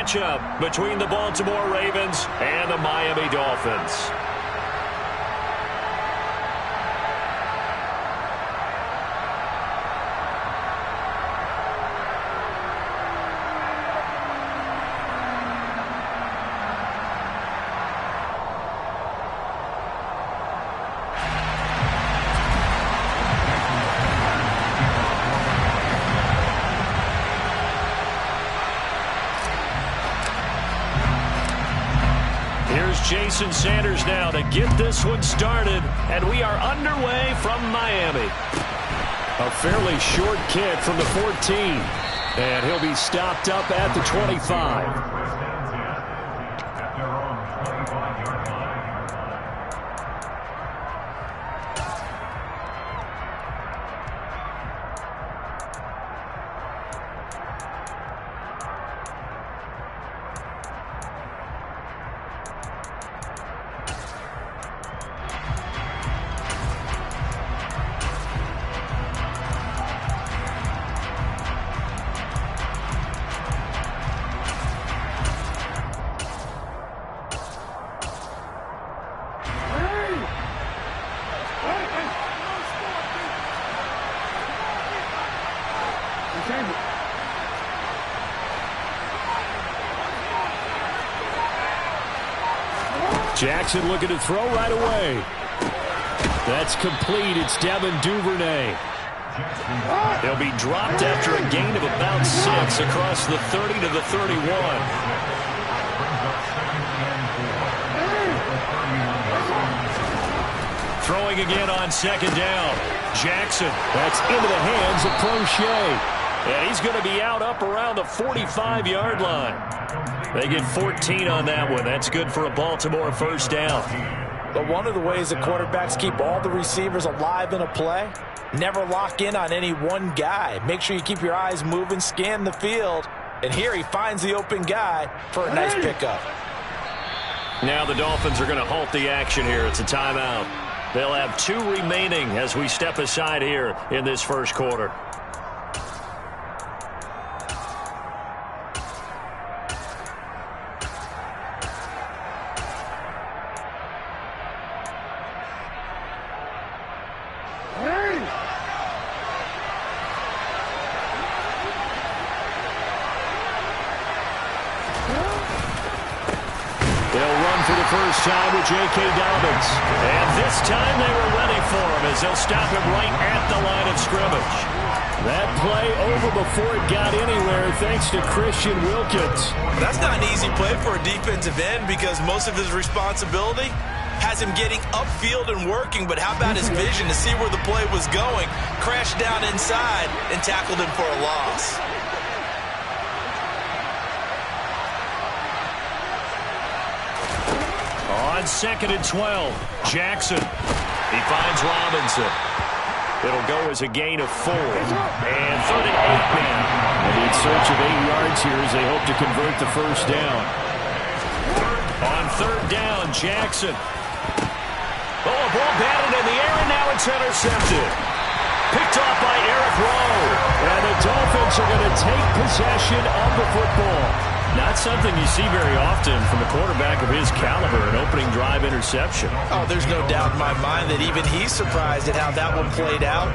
matchup between the Baltimore Ravens and the Miami Dolphins. Jason Sanders now to get this one started, and we are underway from Miami. A fairly short kick from the 14, and he'll be stopped up at the 25. Jackson looking to throw right away. That's complete. It's Devin Duvernay. He'll be dropped after a gain of about 6 across the 30 to the 31. Throwing again on second down. Jackson. That's into the hands of Prochet. And he's going to be out up around the 45-yard line. They get 14 on that one. That's good for a Baltimore first down. But one of the ways that quarterbacks keep all the receivers alive in a play, never lock in on any one guy. Make sure you keep your eyes moving, scan the field. And here he finds the open guy for a nice pickup. Now the Dolphins are going to halt the action here. It's a timeout. They'll have 2 remaining as we step aside here in this first quarter. Time with J.K. Dobbins. And this time they were ready for him as they'll stop him right at the line of scrimmage. That play over before it got anywhere thanks to Christian Wilkins. That's not an easy play for a defensive end because most of his responsibility has him getting upfield and working, but how about his vision to see where the play was going, crashed down inside, and tackled him for a loss. On 2nd and 12, Jackson. He finds Robinson. It'll go as a gain of 4. And 3rd and 8 now. And in search of 8 yards here as they hope to convert the first down. On 3rd down, Jackson. Oh, a ball batted in the air, and now it's intercepted. Picked off by Eric Rowe. And the Dolphins are going to take possession of the football. Not something you see very often from a quarterback of his caliber, an opening drive interception. Oh, there's no doubt in my mind that even he's surprised at how that one played out.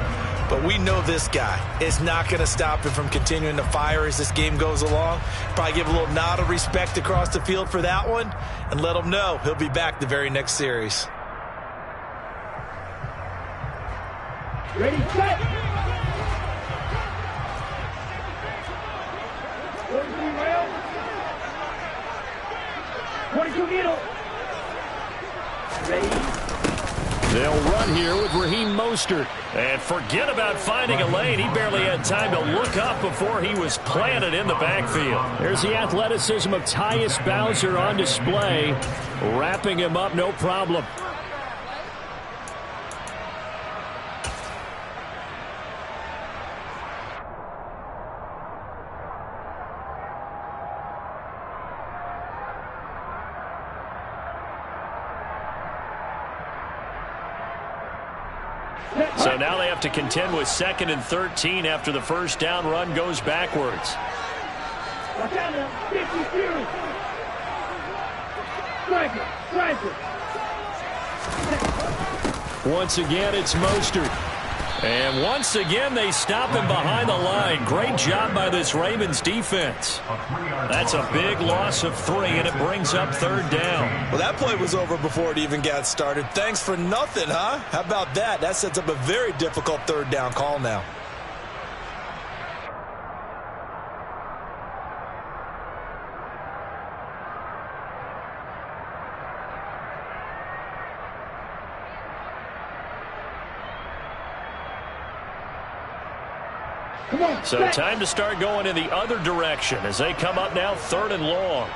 But we know this guy is not going to stop him from continuing to fire as this game goes along. Probably give a little nod of respect across the field for that one and let him know he'll be back the very next series. Ready, set. 22 middle. Ready. They'll run here with Raheem Mostert. And forget about finding a lane. He barely had time to look up before he was planted in the backfield. There's the athleticism of Tyus Bowser on display. Wrapping him up, no problem. So now they have to contend with 2nd and 13 after the first down run goes backwards. Watch out now. 50 series. Once again, it's Mostert. And once again, they stop him behind the line. Great job by this Ravens defense. That's a big loss of 3, and it brings up 3rd down. Well, that play was over before it even got started. Thanks for nothing, huh? How about that? That sets up a very difficult 3rd down call now. So time to start going in the other direction as they come up now 3rd and long.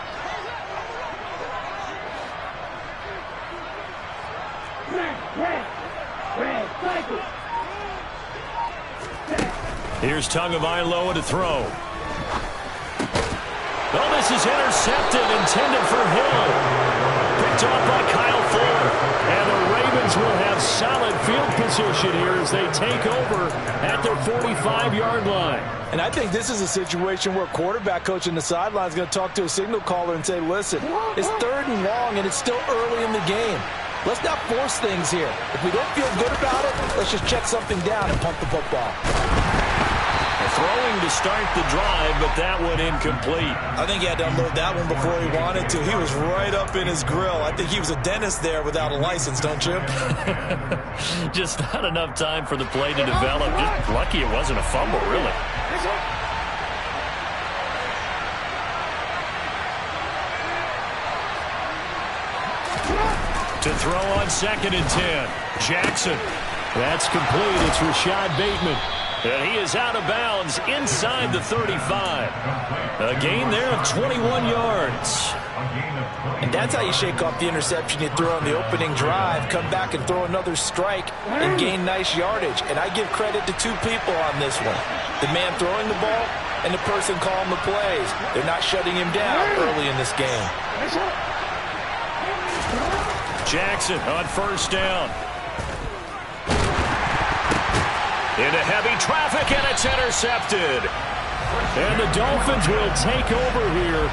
Here's Tagovailoa to throw. Oh, this is intercepted, intended for Hill. Picked off by Kyle Fuller. And the Ravens will have solid field position here as they take over at their 45-yard line. And I think this is a situation where quarterback coach in the sideline is going to talk to a signal caller and say, listen, it's 3rd and long and it's still early in the game. Let's not force things here. If we don't feel good about it, let's just check something down and pump the football. Throwing to start the drive, but that one incomplete. I think he had to unload that one before he wanted to. He was right up in his grill. I think he was a dentist there without a license, don't you? Just not enough time for the play to develop. Just lucky it wasn't a fumble, really. To throw on 2nd and 10. Jackson. That's complete. It's Rashad Bateman. And he is out of bounds inside the 35. A gain there of 21 yards. And that's how you shake off the interception you throw on the opening drive, come back and throw another strike and gain nice yardage. And I give credit to 2 people on this one. The man throwing the ball and the person calling the plays. They're not shutting him down early in this game. Jackson on 1st down. Into heavy traffic, and it's intercepted. And the Dolphins will take over here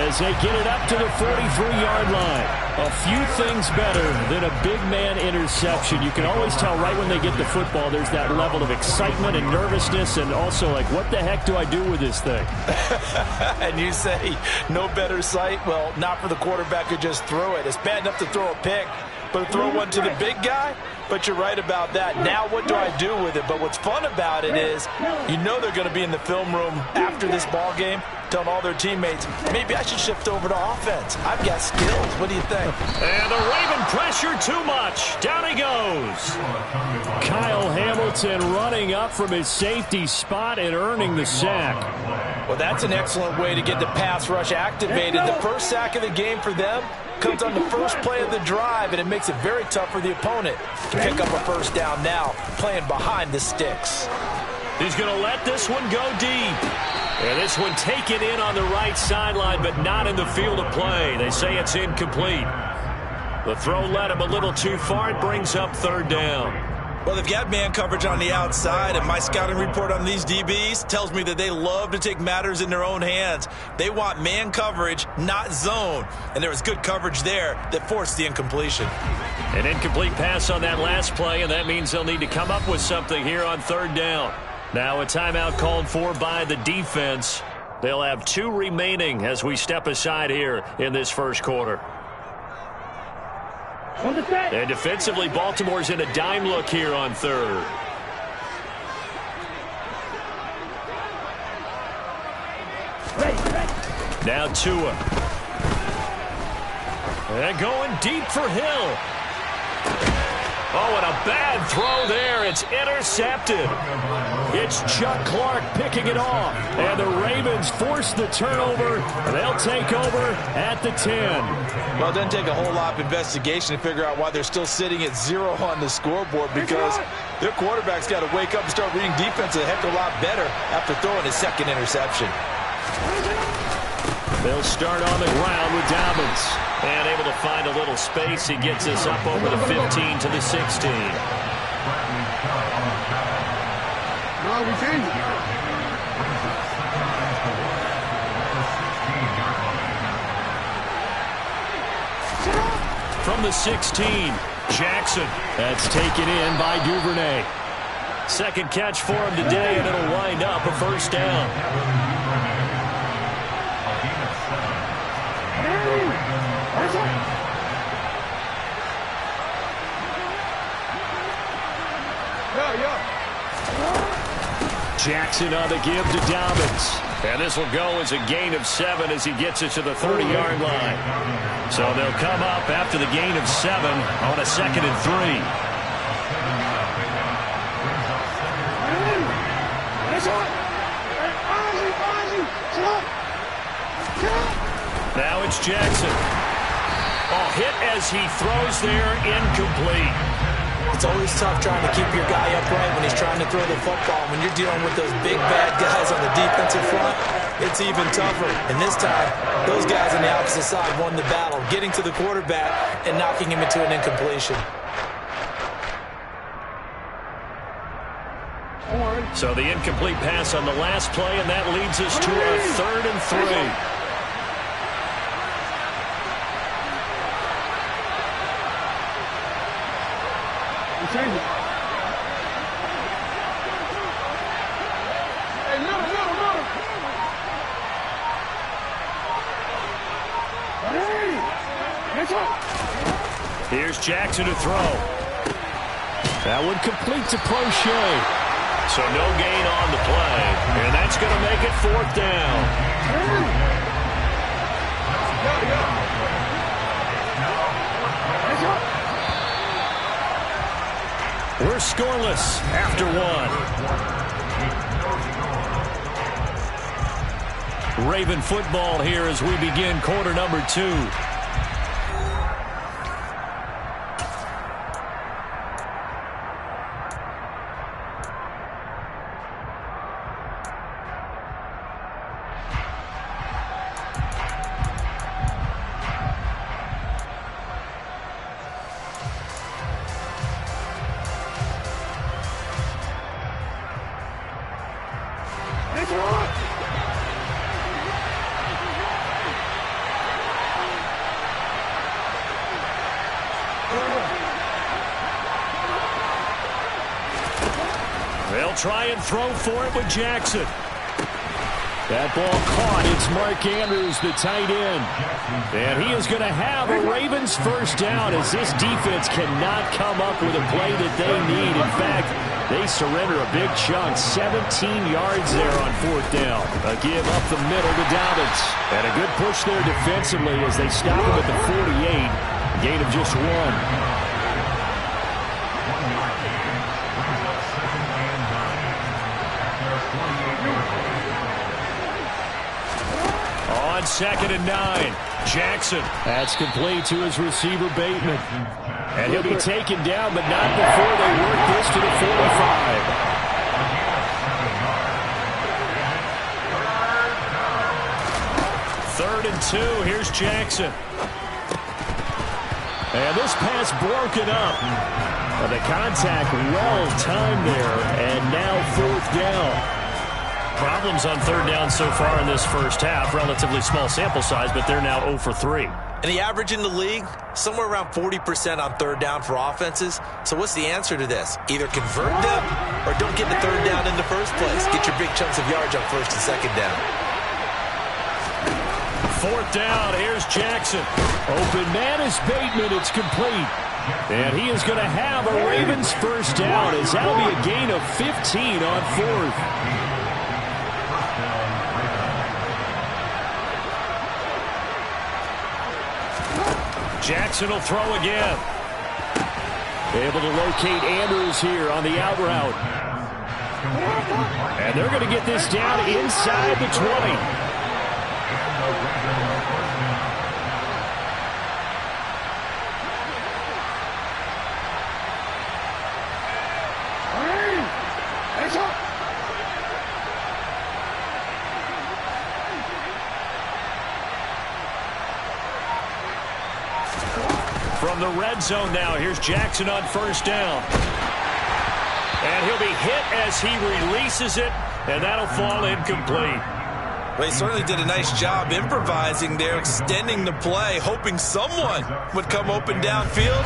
as they get it up to the 43-yard line. A few things better than a big man interception. You can always tell right when they get the football, there's that level of excitement and nervousness, and also like, what the heck do I do with this thing? And you say, no better sight? Well, not for the quarterback who just threw it. It's bad enough to throw a pick, but to throw one to the big guy? But you're right about that. Now what do I do with it? But what's fun about it is you know they're going to be in the film room after this ball game telling all their teammates, maybe I should shift over to offense. I've got skills. What do you think? And the Raven pressure too much. Down he goes. Kyle Hamilton running up from his safety spot and earning the sack. Well, that's an excellent way to get the pass rush activated. The first sack of the game for them comes on the first play of the drive, and it makes it very tough for the opponent to pick up a 1st down now, playing behind the sticks. He's going to let this one go deep. And this one taken in on the right sideline, but not in the field of play. They say it's incomplete. The throw led him a little too far. It brings up 3rd down. Well, they've got man coverage on the outside, and my scouting report on these DBs tells me that they love to take matters in their own hands. They want man coverage, not zone. And there was good coverage there that forced the incompletion. An incomplete pass on that last play, and that means they'll need to come up with something here on 3rd down. Now a timeout called for by the defense. They'll have 2 remaining as we step aside here in this first quarter. And defensively, Baltimore's in a dime look here on 3rd. Now Tua. And going deep for Hill. Oh, and a bad throw there. It's intercepted. It's Chuck Clark picking it off. And the Ravens force the turnover. They'll take over at the 10. Well, it doesn't take a whole lot of investigation to figure out why they're still sitting at 0 on the scoreboard, because their quarterback's got to wake up and start reading defense a heck of a lot better after throwing his 2nd interception. They'll start on the ground with Dobbins. And able to find a little space. He gets us up over the 15 to the 16. From the 16, Jackson. That's taken in by Duvernay. Second catch for him today, and it'll wind up a first down. Jackson on the give to Dobbins. And this will go as a gain of 7 as he gets it to the 30-yard line. So they'll come up after the gain of 7 on a 2nd and 3. Now it's Jackson. Hit as he throws there, incomplete. It's always tough trying to keep your guy upright when he's trying to throw the football. When you're dealing with those big, bad guys on the defensive front, it's even tougher. And this time, those guys on the opposite side won the battle, getting to the quarterback and knocking him into an incompletion. So the incomplete pass on the last play, and that leads us to a 3rd and 3. Here's Jackson to throw. That one complete to Crochet. So no gain on the play, and that's going to make it 4th down. We're scoreless after 1. Raven football here as we begin quarter number 2. They'll try and throw for it with Jackson. That ball caught. It's Mark Andrews, the tight end. And he is going to have a Ravens first down as this defense cannot come up with a play that they need. In fact, they surrender a big chunk, 17 yards there on 4th down. A give up the middle to Dobbins. And a good push there defensively as they stop him at the 48. A gain of just 1. On 2nd and 9, Jackson. That's complete to his receiver, Bateman. And he'll be taken down, but not before they work this to the 45. 3rd and 2, here's Jackson. And this pass broken up. The contact well timed there, and now 4th down. Problems on 3rd down so far in this first half. Relatively small sample size, but they're now 0 for 3. And the average in the league, somewhere around 40% on 3rd down for offenses. So what's the answer to this? Either convert them or don't get the 3rd down in the first place. Get your big chunks of yards on 1st and 2nd down. 4th down, here's Jackson. Open man is Bateman. It's complete. And he is going to have a Ravens first down as that'll be a gain of 15 on 4th. Jackson will throw again. Able to locate Andrews here on the out route. And they're going to get this down inside the 20. From the red zone now, here's Jackson on 1st down. And he'll be hit as he releases it, and that'll fall incomplete. Well, he certainly did a nice job improvising there, extending the play, hoping someone would come open downfield,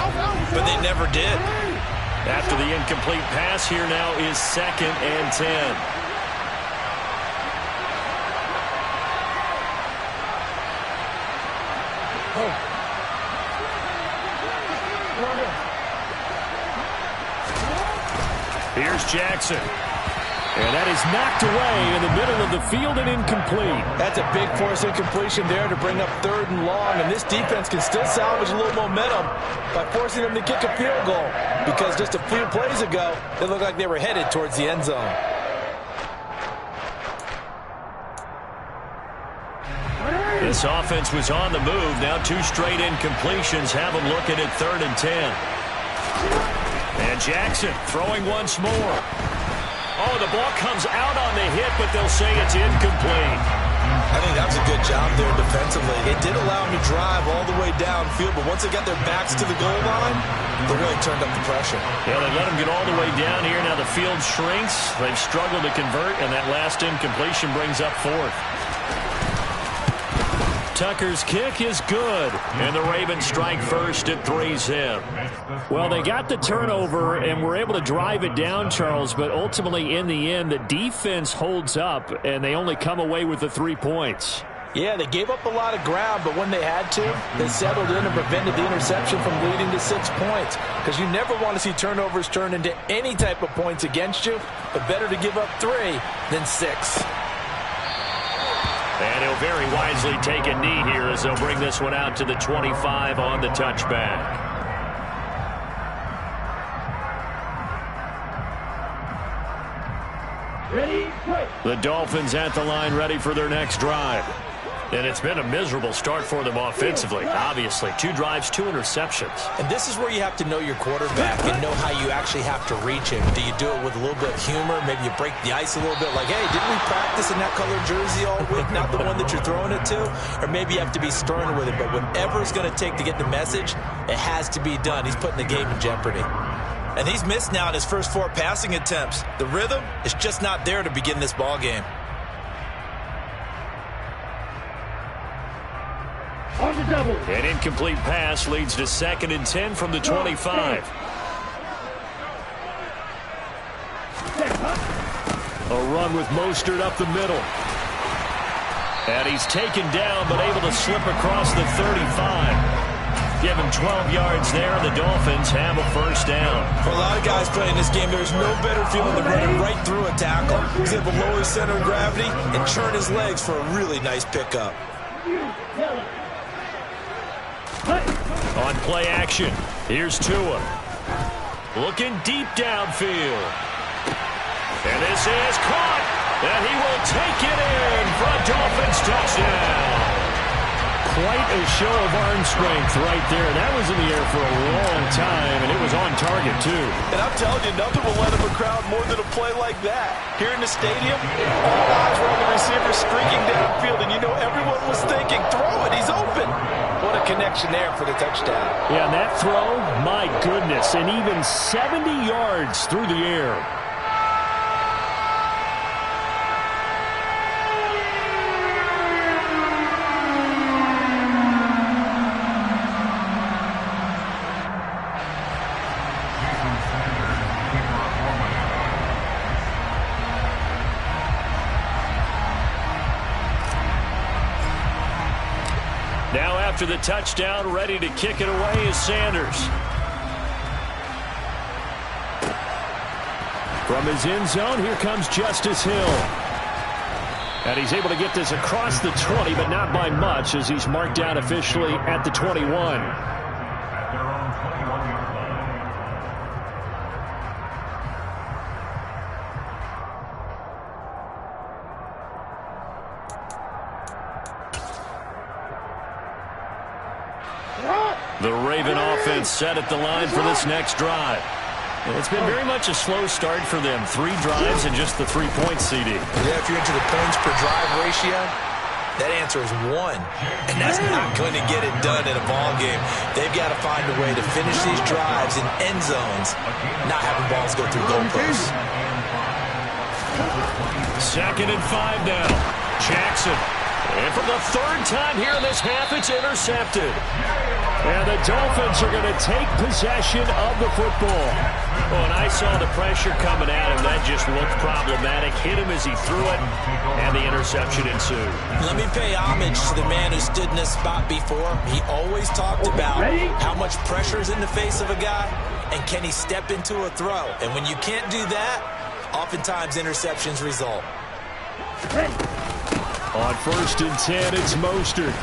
but they never did. After the incomplete pass, here now is 2nd and 10. Here's Jackson. And that is knocked away in the middle of the field and incomplete. That's a big force incompletion there to bring up 3rd and long, and this defense can still salvage a little momentum by forcing them to kick a field goal, because just a few plays ago, it looked like they were headed towards the end zone. This offense was on the move. Now 2 straight incompletions have them looking at 3rd and 10. And Jackson throwing once more. Oh, the ball comes out on the hit, but they'll say it's incomplete. I think that's a good job there defensively. It did allow them to drive all the way downfield, but once they got their backs to the goal line, they really turned up the pressure. Yeah, they let them get all the way down here. Now the field shrinks. They've struggled to convert, and that last incompletion brings up 4th. Tucker's kick is good, and the Ravens strike first at 3's him. Well, they got the turnover and were able to drive it down, Charles, but ultimately in the end, the defense holds up, and they only come away with the 3 points. Yeah, they gave up a lot of ground, but when they had to, they settled in and prevented the interception from leading to 6 points, because you never want to see turnovers turn into any type of points against you, but better to give up 3 than 6. And he'll very wisely take a knee here as they'll bring this one out to the 25 on the touchback. Ready, play. The Dolphins at the line ready for their next drive. And it's been a miserable start for them offensively, obviously. 2 drives, 2 interceptions. And this is where you have to know your quarterback and know how you actually have to reach him. Do you do it with a little bit of humor? Maybe you break the ice a little bit, like, hey, didn't we practice in that colored jersey all week, not the one that you're throwing it to? Or maybe you have to be stern with it. But whatever it's going to take to get the message, it has to be done. He's putting the game in jeopardy. And he's missed now in his first 4 passing attempts. The rhythm is just not there to begin this ball game. On the double. An incomplete pass leads to 2nd and 10 from the 25. A run with Mostert up the middle. And he's taken down, but able to slip across the 35. Give him 12 yards there, and the Dolphins have a first down. For a lot of guys playing this game, there's no better feeling than running right through a tackle. He's able to lower his center of gravity and churn his legs for a really nice pickup. On play action, here's Tua. Looking deep downfield. And this is caught. And he will take it in for a Dolphins touchdown. Quite a show of arm strength right there. That was in the air for a long time, and it was on target, too. And I'm telling you, nothing will let him a crowd more than a play like that. Here in the stadium, all eyes were on the receiver streaking downfield, and you know everyone was thinking, throw it, he's open. What a connection there for the touchdown. Yeah, and that throw, my goodness, and even 70 yards through the air. Now after the touchdown, ready to kick it away is Sanders. From his end zone, here comes Justice Hill. And he's able to get this across the 20, but not by much, as he's marked down officially at the 21. The Raven offense set at the line for this next drive. It's been very much a slow start for them. 3 drives and just the 3-point CD. Yeah, if you're into the points per drive ratio, that answer is 1. And that's not going to get it done in a ball game. They've got to find a way to finish these drives in end zones, not having balls go through goalposts. 2nd and 5 now. Jackson. And for the third time here in this half, it's intercepted. And the Dolphins are going to take possession of the football. Oh, and I saw the pressure coming at him. That just looked problematic. Hit him as he threw it, and the interception ensued. Let me pay homage to the man who stood in this spot before. He always talked about how much pressure is in the face of a guy, and can he step into a throw. And when you can't do that, oftentimes interceptions result. On 1st and 10, it's Mostert.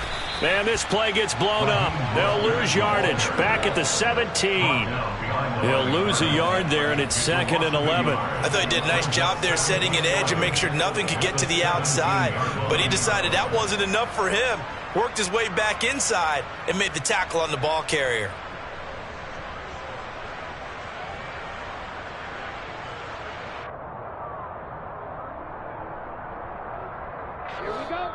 Man, this play gets blown up. They'll lose yardage. Back at the 17. He'll lose a yard there, and it's 2nd and 11. I thought he did a nice job there setting an edge and make sure nothing could get to the outside. But he decided that wasn't enough for him. Worked his way back inside and made the tackle on the ball carrier. Here we go.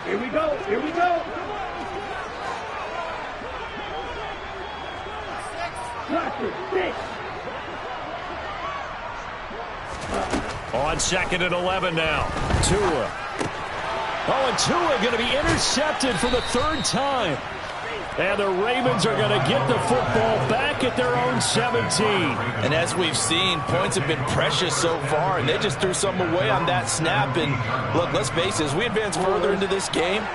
Here we go. Here we go. Six. On 2nd and 11 now. Tua. Oh, and Tua going to be intercepted for the 3rd time. And the Ravens are going to get the football back at their own 17. And as we've seen, points have been precious so far, and they just threw some away on that snap. And look, let's face it, as we advance further into this game,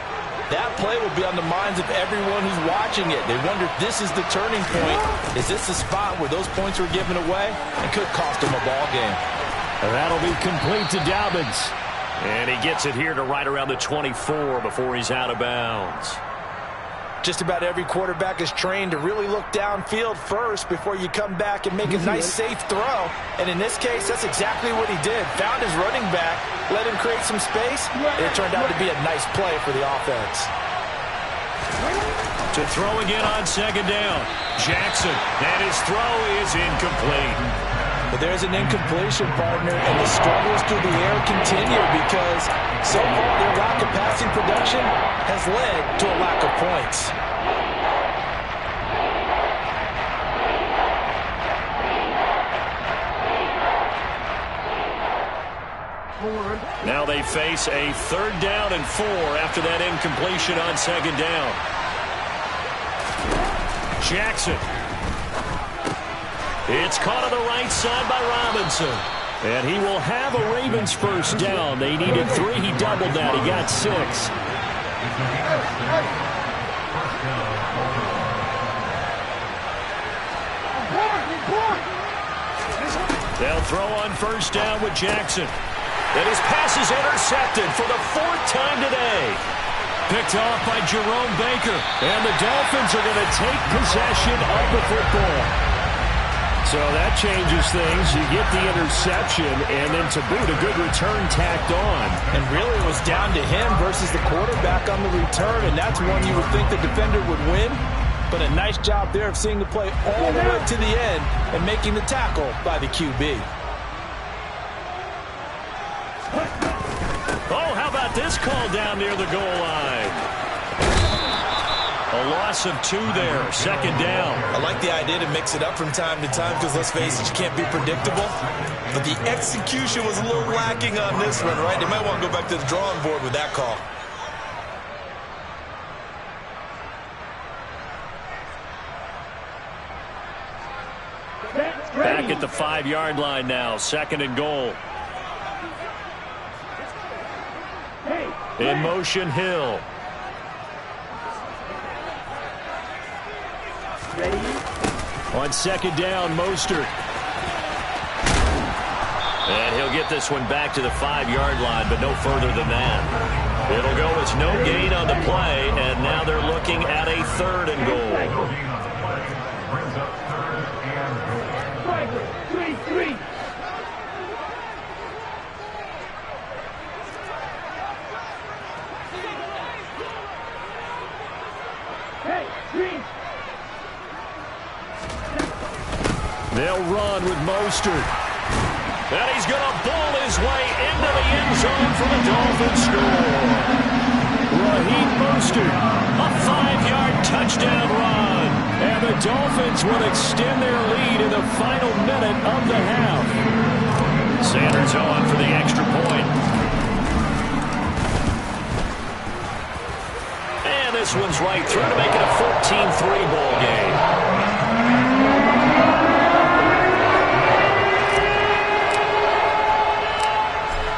that play will be on the minds of everyone who's watching it. They wonder if this is the turning point. Is this the spot where those points were given away? It could cost them a ball game. That'll be complete to Dobbins. And he gets it here to right around the 24 before he's out of bounds. Just about every quarterback is trained to really look downfield first before you come back and make a nice, safe throw. And in this case, that's exactly what he did. Found his running back, let him create some space, and it turned out to be a nice play for the offense. To throw again on 2nd down. Jackson, and his throw is incomplete. But there's an incompletion, partner, and the struggles through the air continue because so far their lack of passing production has led to a lack of points. Now they face a 3rd down and 4 after that incompletion on 2nd down. Jackson. It's caught on the right side by Robinson. And he will have a Ravens 1st down. They needed 3. He doubled that. He got 6. They'll throw on 1st down with Jackson. And his pass is intercepted for the 4th time today. Picked off by Jerome Baker. And the Dolphins are going to take possession of the football. So that changes things. You get the interception, and then to boot, a good return tacked on. And really it was down to him versus the quarterback on the return, and that's one you would think the defender would win. But a nice job there of seeing the play all the way to the end and making the tackle by the QB. Oh, how about this call down near the goal line? A loss of 2 there, 2nd down. I like the idea to mix it up from time to time because, let's face it, you can't be predictable. But the execution was a little lacking on this one, right? They might want to go back to the drawing board with that call. Back at the 5-yard line now, 2nd and goal. In motion, Hill. On 2nd down, Mostert. And he'll get this one back to the 5-yard line, but no further than that. It'll go as no gain on the play, and now they're looking at a 3rd and goal. They'll run with Mostert. And he's going to bowl his way into the end zone for the Dolphins score. Raheem Mostert, a 5-yard touchdown run. And the Dolphins will extend their lead in the final minute of the half. Sanders on for the extra point. And this one's right through to make it a 14-3 ball game.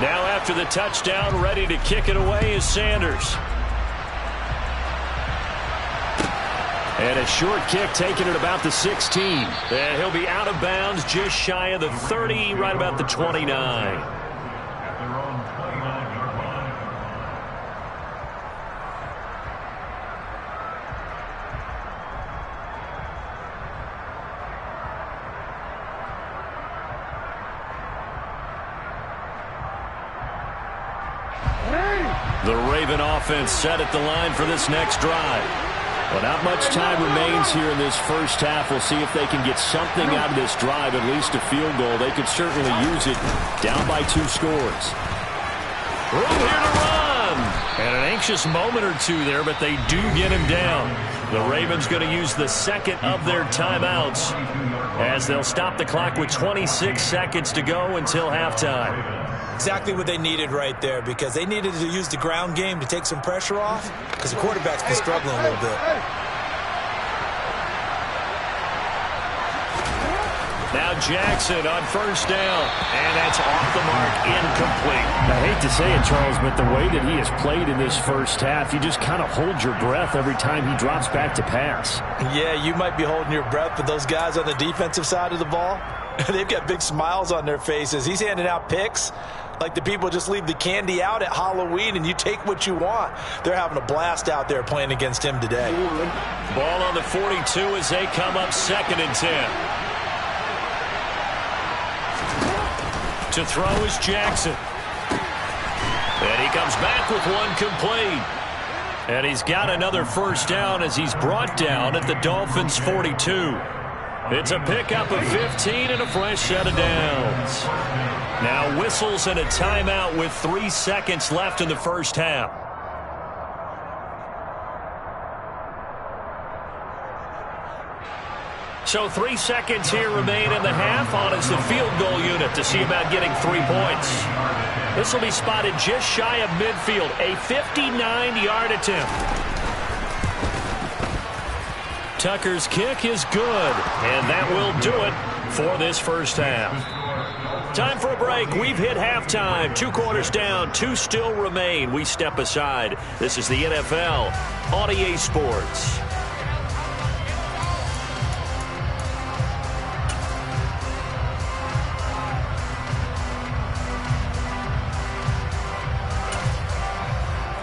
Now after the touchdown, ready to kick it away is Sanders. And a short kick taken at about the 16. And he'll be out of bounds just shy of the 30, right about the 29. The Raven offense set at the line for this next drive. Well, not much time remains here in this first half. We'll see if they can get something out of this drive, at least a field goal. They could certainly use it down by 2 scores. Room here to run. And an anxious moment or two there, but they do get him down. The Ravens going to use the second of their timeouts as they'll stop the clock with 26 seconds to go until halftime. Exactly what they needed right there, because they needed to use the ground game to take some pressure off, because the quarterback's been struggling a little bit. Now Jackson on first down, and that's off the mark, incomplete. I hate to say it, Charles, but the way that he has played in this first half, you just kind of hold your breath every time he drops back to pass. Yeah, you might be holding your breath, but those guys on the defensive side of the ball, they've got big smiles on their faces. He's handing out picks like the people just leave the candy out at Halloween and you take what you want. They're having a blast out there playing against him today. Ball on the 42 as they come up 2nd and 10. To throw is Jackson. And he comes back with one complete. And he's got another first down as he's brought down at the Dolphins' 42. It's a pickup of 15 and a fresh set of downs. Now whistles and a timeout with 3 seconds left in the first half. So 3 seconds here remain in the half. On is the field goal unit to see about getting 3 points. This will be spotted just shy of midfield. A 59-yard attempt. Tucker's kick is good, and that will do it for this first half. Time for a break. We've hit halftime. 2 quarters down, 2 still remain. We step aside. This is the NFL on EA Sports.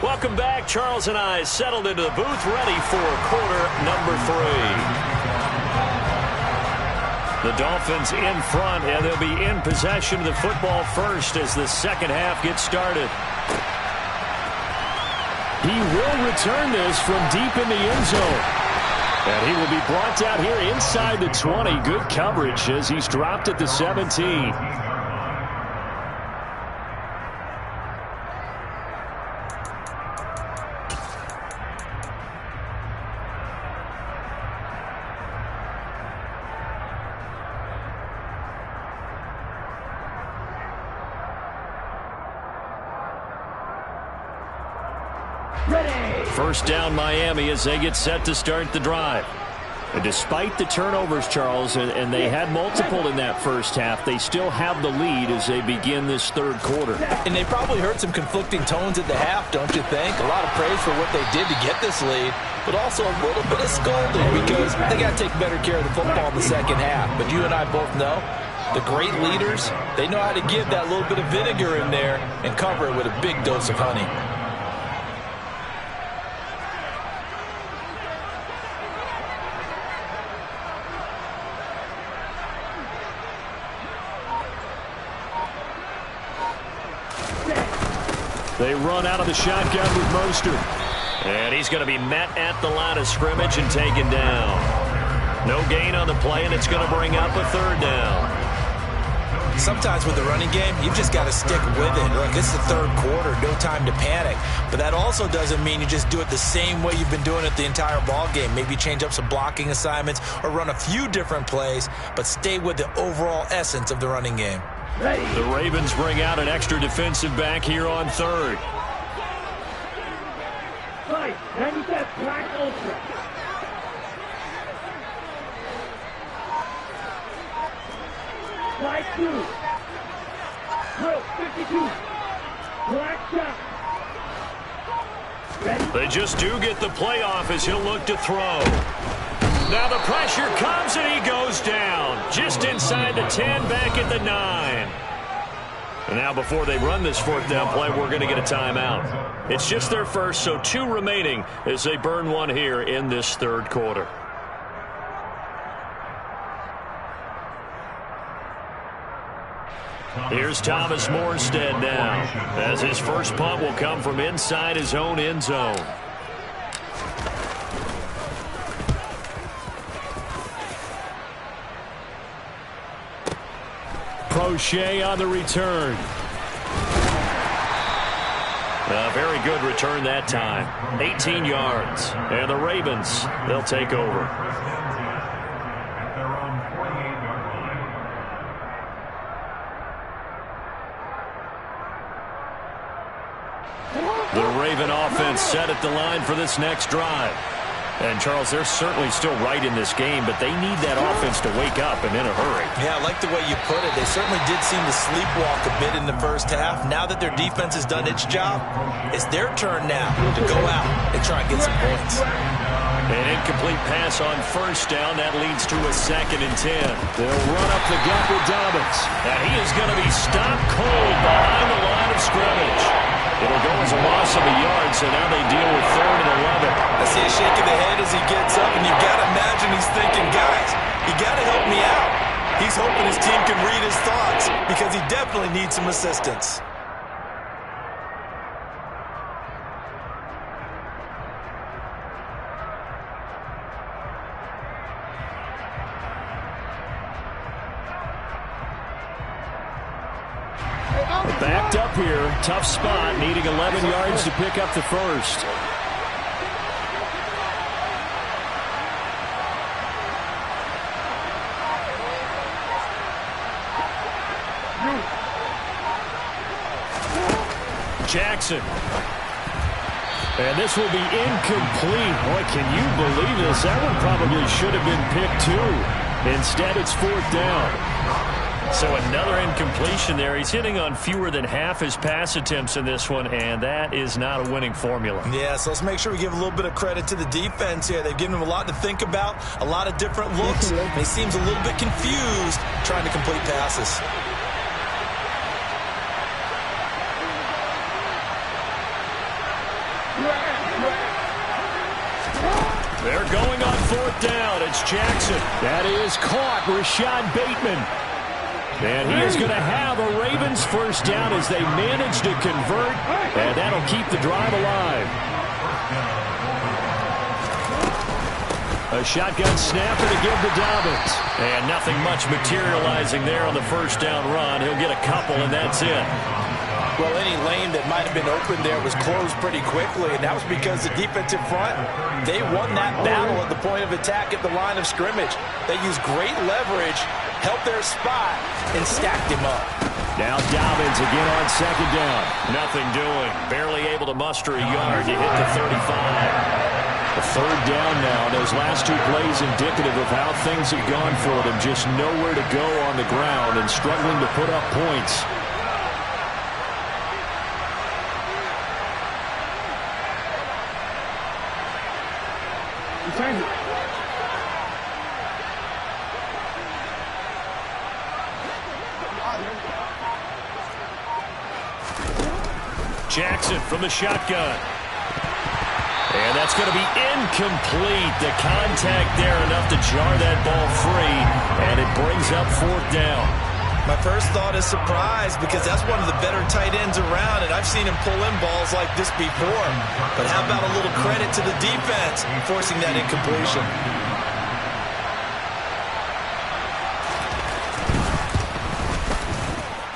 Welcome back. Charles and I settled into the booth, ready for quarter number 3. The Dolphins in front, and they'll be in possession of the football first as the second half gets started. He will return this from deep in the end zone. And he will be brought down here inside the 20. Good coverage as he's dropped at the 17. First down Miami as they get set to start the drive. And despite the turnovers, Charles, and they had multiple in that first half, they still have the lead as they begin this third quarter. And they probably heard some conflicting tones at the half, don't you think? A lot of praise for what they did to get this lead, but also a little bit of scolding because they got to take better care of the football in the second half. But you and I both know the great leaders, they know how to give that little bit of vinegar in there and cover it with a big dose of honey. They run out of the shotgun with Mostert. And he's going to be met at the line of scrimmage and taken down. No gain on the play, and it's going to bring up a third down. Sometimes with the running game, you've just got to stick with it. Look, it's the third quarter, no time to panic. But that also doesn't mean you just do it the same way you've been doing it the entire ball game. Maybe change up some blocking assignments or run a few different plays, but stay with the overall essence of the running game. The Ravens bring out an extra defensive back here on third. Nice. 97 Black Ultra. Flight 2. Drill 52. Black shot. Ready? They just do get the play off as he'll look to throw. Now the pressure comes and he goes down. Just inside the 10, back at the 9. And now before they run this fourth down play, we're going to get a timeout. It's just their first, so 2 remaining as they burn one here in this third quarter. Here's Thomas Morstead now, as his first punt will come from inside his own end zone. Crochet on the return. A very good return that time. 18 yards. And the Ravens, they'll take over. The Raven offense set at the line for this next drive. And, Charles, they're certainly still right in this game, but they need that offense to wake up and in a hurry. Yeah, I like the way you put it. They certainly did seem to sleepwalk a bit in the first half. Now that their defense has done its job, it's their turn now to go out and try and get some points. An incomplete pass on first down. That leads to a 2nd and 10. They'll run up the gut with Dobbins. And he is going to be stopped cold behind the line of scrimmage. It'll go as a loss of a yard, so now they deal with 3rd and 11. I see a shake of the head as he gets up, and you've got to imagine he's thinking, guys, you got to help me out. He's hoping his team can read his thoughts because he definitely needs some assistance. Backed up here, tough spot, needing 11 yards to pick up the first. Jackson. And this will be incomplete. Boy, can you believe this? That one probably should have been picked too. Instead, it's 4th down. So another incompletion there. He's hitting on fewer than half his pass attempts in this one, and that is not a winning formula. Yeah, so let's make sure we give a little bit of credit to the defense here. They've given him a lot to think about, a lot of different looks, and he seems a little bit confused trying to complete passes. They're going on 4th down. It's Jackson. That is caught. Rashad Bateman. And he is going to have a Ravens first down as they manage to convert, and that'll keep the drive alive. A shotgun snapper to give to Dobbins. And nothing much materializing there on the first down run. He'll get a couple, and that's it. Well, any lane that might have been open there was closed pretty quickly, and that was because the defensive front, they won that battle at the point of attack at the line of scrimmage. They used great leverage, helped their spot, and stacked him up. Now Dobbins again on 2nd down. Nothing doing. Barely able to muster a yard to hit the 35. The 3rd down now. Those last 2 plays indicative of how things have gone for them. Just nowhere to go on the ground and struggling to put up points. Jackson from the shotgun. And that's going to be incomplete. The contact there enough to jar that ball free, and it brings up 4th down. My first thought is surprise because that's one of the better tight ends around, and I've seen him pull in balls like this before. But how about a little credit to the defense forcing that incompletion?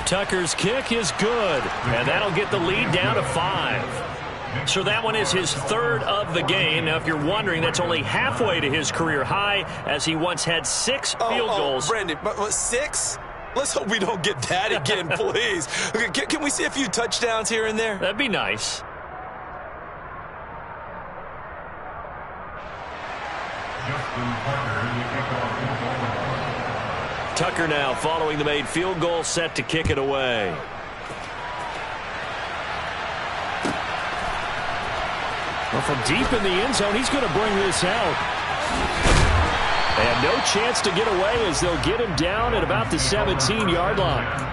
Tucker's kick is good, and that'll get the lead down to 5. So that one is his third of the game. Now, if you're wondering, that's only halfway to his career high, as he once had 6 field goals. Brendan, but 6? Let's hope we don't get that again, please. Okay, can we see a few touchdowns here and there? That'd be nice. Tucker now following the made field goal, set to kick it away. Well, from deep in the end zone, he's going to bring this out. And no chance to get away as they'll get him down at about the 17-yard line.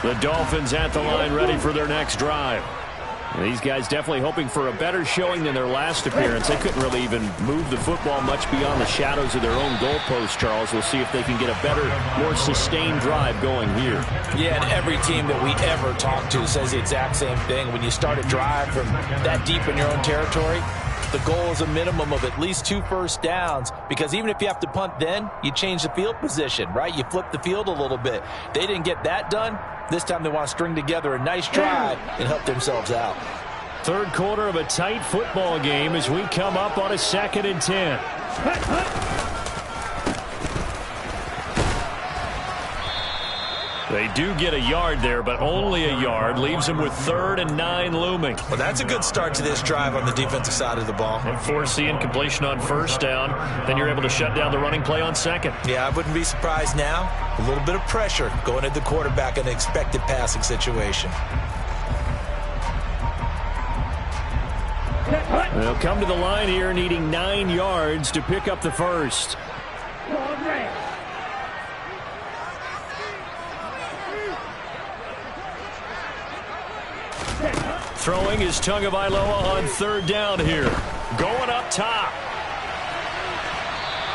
The Dolphins at the line, ready for their next drive. These guys definitely hoping for a better showing than their last appearance. They couldn't really even move the football much beyond the shadows of their own goalpost, Charles. We'll see if they can get a better, more sustained drive going here. Yeah, and every team that we ever talk to says the exact same thing. When you start a drive from that deep in your own territory, the goal is a minimum of at least 2 first downs, because even if you have to punt then, you change the field position, right? You flip the field a little bit. They didn't get that done. This time they want to string together a nice drive and help themselves out. Third quarter of a tight football game as we come up on a 2nd and 10. They do get a yard there, but only a yard. Leaves them with 3rd and 9 looming. Well, that's a good start to this drive on the defensive side of the ball. And force the incompletion on 1st down. Then you're able to shut down the running play on 2nd. Yeah, I wouldn't be surprised now. A little bit of pressure going at the quarterback in an expected passing situation. They'll come to the line here needing 9 yards to pick up the first. Throwing is Tagovailoa on 3rd down here. Going up top.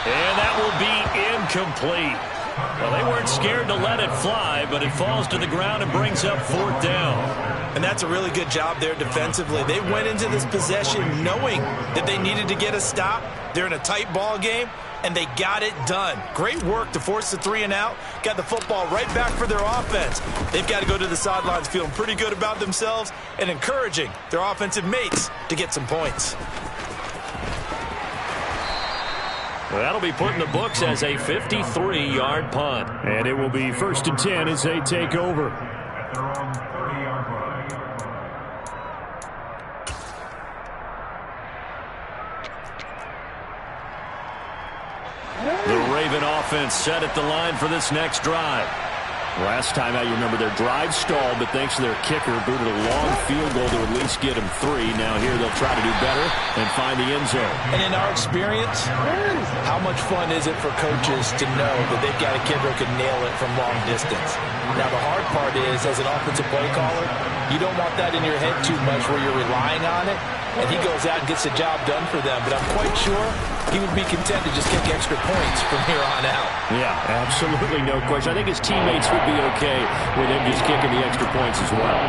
And that will be incomplete. Well, they weren't scared to let it fly, but it falls to the ground and brings up 4th down. And that's a really good job there defensively. They went into this possession knowing that they needed to get a stop. They're in a tight ball game, and they got it done. Great work to force the 3 and out. Got the football right back for their offense. They've got to go to the sidelines feeling pretty good about themselves and encouraging their offensive mates to get some points. Well, that'll be put in the books as a 53-yard punt. And it will be 1st and 10 as they take over. The Raven offense set at the line for this next drive. Last time out, you remember their drive stalled, but thanks to their kicker, booted a long field goal to at least get them 3. Now here they'll try to do better and find the end zone. And in our experience, how much fun is it for coaches to know that they've got a kid who can nail it from long distance? Now the hard part is, as an offensive play caller, you don't want that in your head too much where you're relying on it, and he goes out and gets the job done for them. But I'm quite sure he would be content to just kick extra points from here on out. Yeah, absolutely no question. I think his teammates would be okay with him just kicking the extra points as well.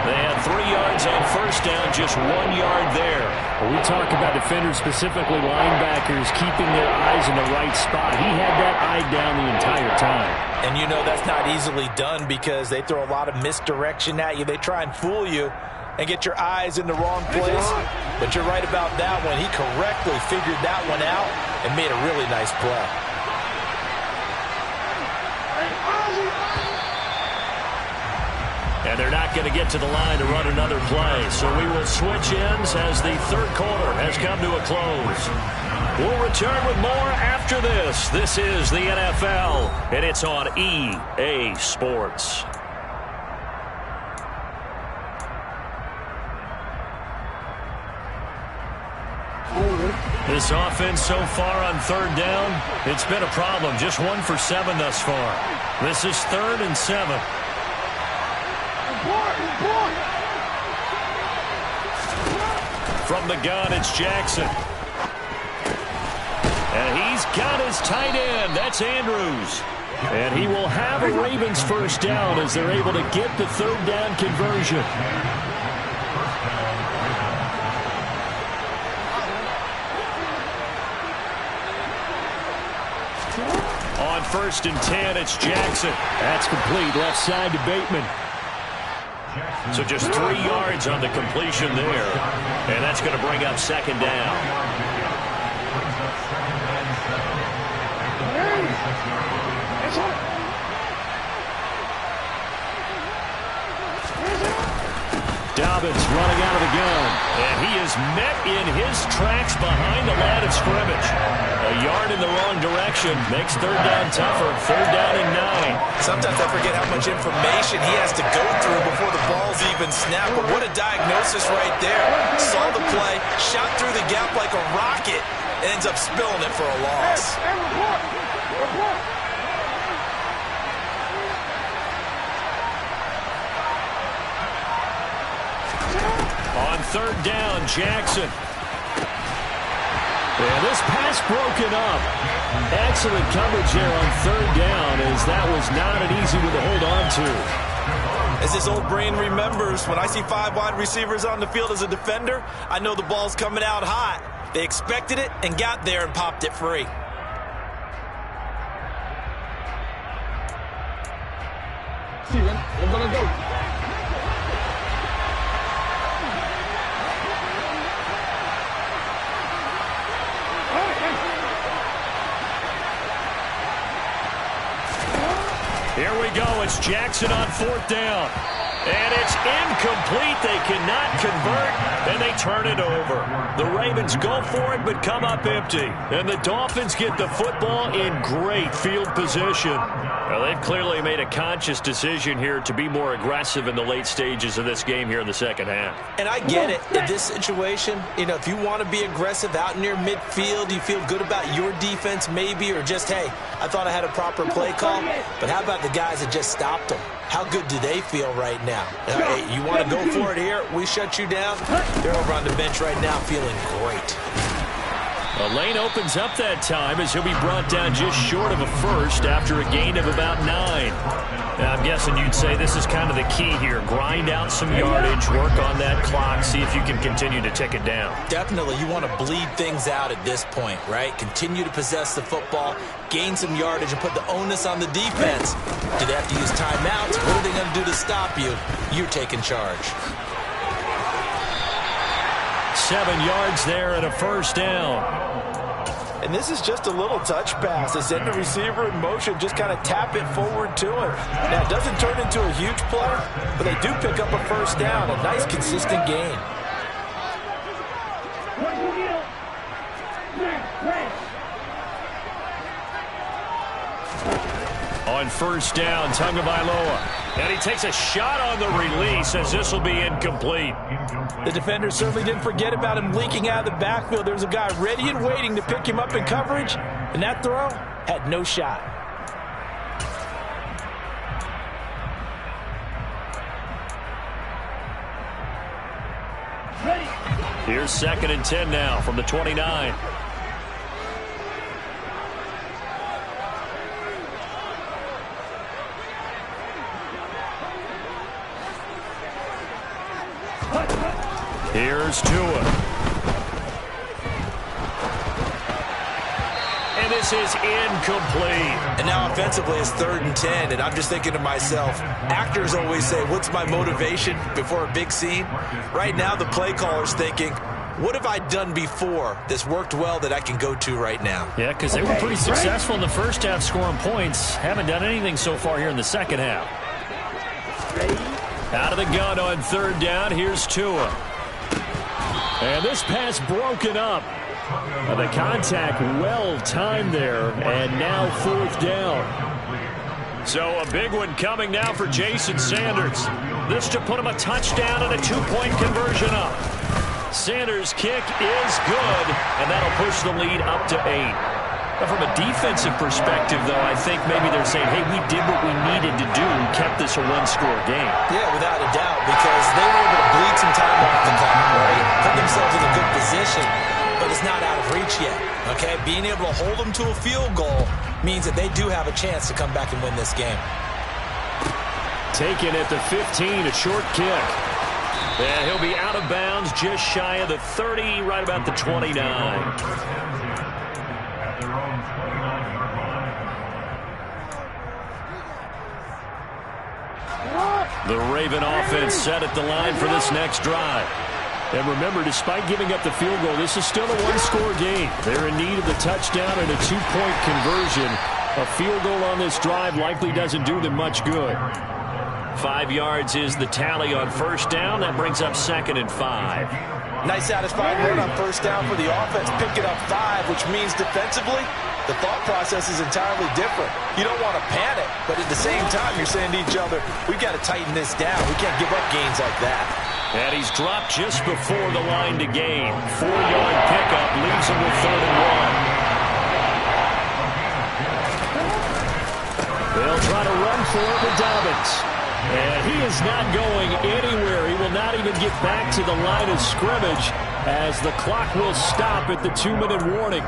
They had 3 yards on 1st down, just 1 yard there. When we talk about defenders, specifically linebackers, keeping their eyes in the right spot, he had that eye down the entire time. And you know that's not easily done because they throw a lot of misdirection at you. They try and fool you and get your eyes in the wrong place. But you're right about that one. He correctly figured that one out and made a really nice play. And they're not going to get to the line to run another play. So we will switch ends as the 3rd quarter has come to a close. We'll return with more after this. This is the NFL, and it's on EA Sports. This offense so far on 3rd down, it's been a problem. Just 1 for 7 thus far. This is 3rd and 7. From the gun, it's Jackson. And he's got his tight end. That's Andrews. And he will have a Ravens 1st down as they're able to get the 3rd down conversion. On 1st and 10, it's Jackson. That's complete, left side to Bateman. So just 3 yards on the completion there. And that's going to bring up 2nd down. Dobbins running out of the gun. And he is met in his tracks behind the line of scrimmage. A yard in the wrong direction makes 3rd down tougher. 3rd down and 9. Sometimes I forget how much information he has to go through before the ball's even snapped. But what a diagnosis right there. Saw the play, shot through the gap like a rocket, and ends up spilling it for a loss. On 3rd down, Jackson. And this pass broken up. Excellent coverage there on 3rd down, as that was not an easy one to hold on to. As his old brain remembers, when I see 5 wide receivers on the field as a defender, I know the ball's coming out hot. They expected it and got there and popped it free. Steven, we're gonna go. Here we go. It's Jackson on 4th down. And it's incomplete. They cannot convert, and they turn it over. The Ravens go for it, but come up empty. And the Dolphins get the football in great field position. Well, they've clearly made a conscious decision here to be more aggressive in the late stages of this game here in the 2nd half. And I get it. In this situation, if you want to be aggressive out near midfield, you feel good about your defense maybe, or just, hey, I thought I had a proper play call. But how about the guys that just stopped them? How good do they feel right now? Hey, you want to go for it here? We shut you down. They're over on the bench right now feeling great. A lane opens up that time as he'll be brought down just short of a first after a gain of about 9. Now, I'm guessing you'd say this is kind of the key here. Grind out some yardage, work on that clock, see if you can continue to tick it down. Definitely, you want to bleed things out at this point, right? Continue to possess the football, gain some yardage, and put the onus on the defense. Do they have to use timeouts? What are they going to do to stop you? You're taking charge. 7 yards there and a 1st down. And this is just a little touch pass. They send the receiver in motion, just kind of tap it forward to him. Now, it doesn't turn into a huge play, but they do pick up a 1st down, a nice, consistent gain. On 1st down, Tagovailoa. And he takes a shot on the release as this will be incomplete. The defender certainly didn't forget about him leaking out of the backfield. There's a guy ready and waiting to pick him up in coverage, and that throw had no shot. Here's 2nd and 10 now from the 29. Here's Tua. And this is incomplete. And now offensively it's 3rd and 10, and I'm just thinking to myself, actors always say, what's my motivation before a big scene? Right now the play caller's thinking, what have I done before that's worked well that I can go to right now? Yeah, because they were pretty successful in the 1st half scoring points. Haven't done anything so far here in the 2nd half. Out of the gun on 3rd down, here's Tua. And this pass broken up. The contact well timed there, and now 4th down. So a big one coming now for Jason Sanders. This to put him a touchdown and a 2-point conversion up. Sanders' kick is good, and that'll push the lead up to 8. Now from a defensive perspective, though, I think maybe they're saying, hey, we did what we needed to do, kept this a 1-score game. Yeah, without a doubt, because they were able to bleed some time off the clock, right? Put themselves in a good position, but it's not out of reach yet, okay? Being able to hold them to a field goal means that they do have a chance to come back and win this game. Taken at the 15, a short kick. And he'll be out of bounds just shy of the 30, right about the 29. The Raven offense set at the line for this next drive. And remember, despite giving up the field goal, this is still a one-score game. They're in need of the touchdown and a two-point conversion. A field goal on this drive likely doesn't do them much good. 5 yards is the tally on first down. That brings up 2nd and 5. Nice satisfying run on first down for the offense, picking up 5, which means defensively, the thought process is entirely different. You don't want to panic, but at the same time, you're saying to each other, we've got to tighten this down. We can't give up gains like that. And he's dropped just before the line to gain. 4-yard pickup leaves him with 3rd and 1. They'll try to run for it with Dobbins. And he is not going anywhere. He will not even get back to the line of scrimmage as the clock will stop at the 2-minute warning.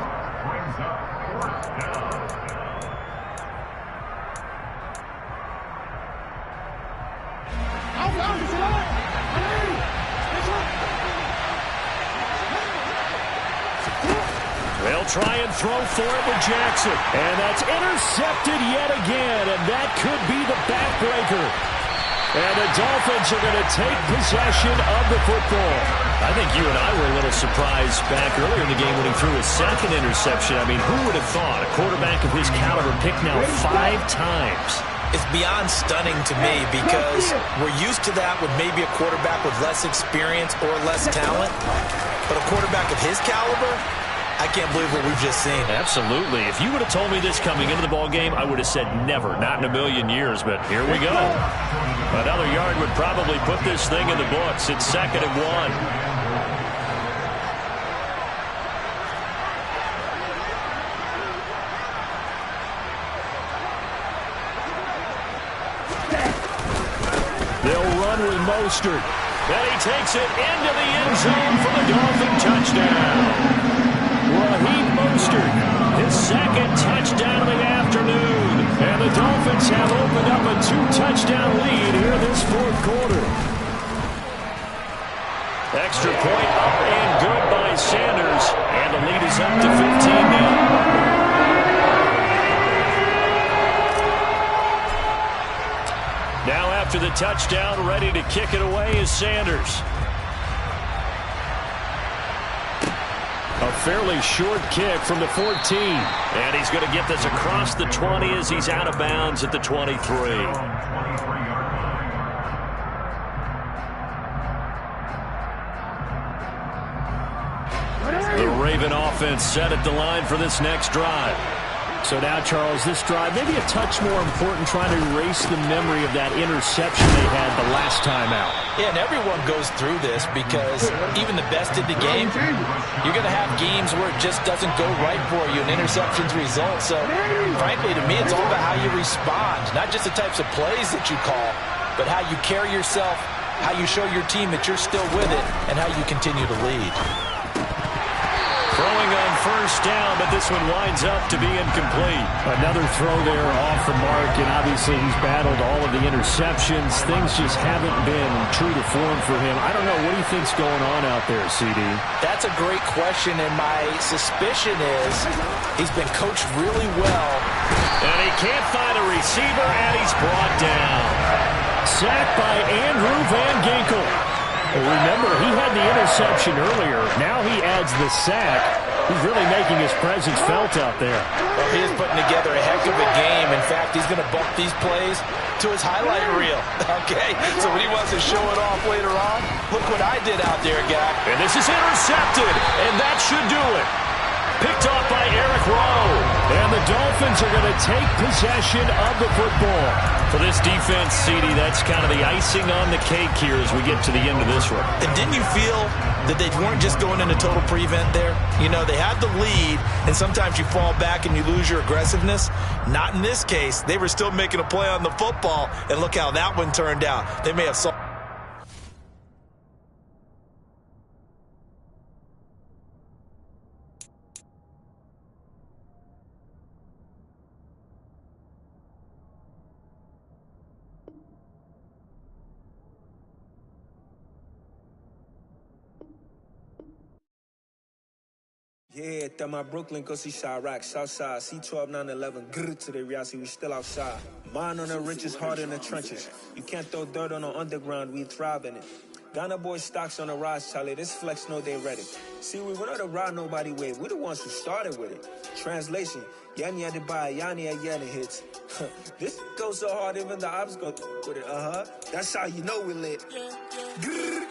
They'll try and throw for it with Jackson. And that's intercepted yet again. And that could be the backbreaker. And the Dolphins are going to take possession of the football. I think you and I were a little surprised back earlier in the game when he threw his 2nd interception. I mean, who would have thought a quarterback of his caliber picked now 5 times? It's beyond stunning to me because we're used to that with maybe a quarterback with less experience or less talent. But a quarterback of his caliber, I can't believe what we've just seen. Absolutely. If you would have told me this coming into the ball game, I would have said never, not in a million years. But here we go. Another yard would probably put this thing in the books. It's 2nd and 1. They'll run with Mostert. And he takes it into the end zone for the Dolphin touchdown. Raheem Mostert, his 2nd touchdown of the afternoon. And the Dolphins have opened up a 2-touchdown lead here this 4th quarter. Extra point up and good by Sanders. And the lead is up to 15 now. Now after the touchdown, ready to kick it away is Sanders. A fairly short kick from the 14. And he's going to get this across the 20 as he's out of bounds at the 23. The Raven offense set at the line for this next drive. So now, Charles, this drive maybe a touch more important, trying to erase the memory of that interception they had the last time out. Yeah, and everyone goes through this because even the best in the game, you're going to have games where it just doesn't go right for you and interceptions result. So, frankly, to me, it's all about how you respond, not just the types of plays that you call, but how you carry yourself, how you show your team that you're still with it, and how you continue to lead. Throwing on first down, but this one winds up to be incomplete. Another throw there off the mark, and obviously he's battled all of the interceptions. Things just haven't been true to form for him. I don't know. What do you think's going on out there, CD? That's a great question, and my suspicion is he's been coached really well. And he can't find a receiver, and he's brought down. Sacked by Andrew Van Ginkel. Remember, he had the interception earlier. Now he adds the sack. He's really making his presence felt out there. Well, he is putting together a heck of a game. In fact, he's going to bump these plays to his highlight reel. Okay? So when he wants to show it off later on, look what I did out there, guy. And this is intercepted, and that should do it. Picked off by Eric Rowe. And the Dolphins are going to take possession of the football. For this defense, CD, that's kind of the icing on the cake here as we get to the end of this one. And didn't you feel that they weren't just going into total prevent there? You know, they had the lead, and sometimes you fall back and you lose your aggressiveness. Not in this case. They were still making a play on the football, and look how that one turned out. They may have solved. Yeah, that my Brooklyn go see Chirac, Southside, C12, 911, grrr to the reality, we still outside. Mine on the richest, heart in the trenches. You can't throw dirt on the underground, we thrive in it. Ghana boy stocks on the rise, Charlie, this flex know they ready. See, we were not the ride nobody with, we the ones who started with it. Translation, Yani had to buy, Yani had Yanni hits. This goes so hard, even the ops go with it, That's how you know we lit. Grrr,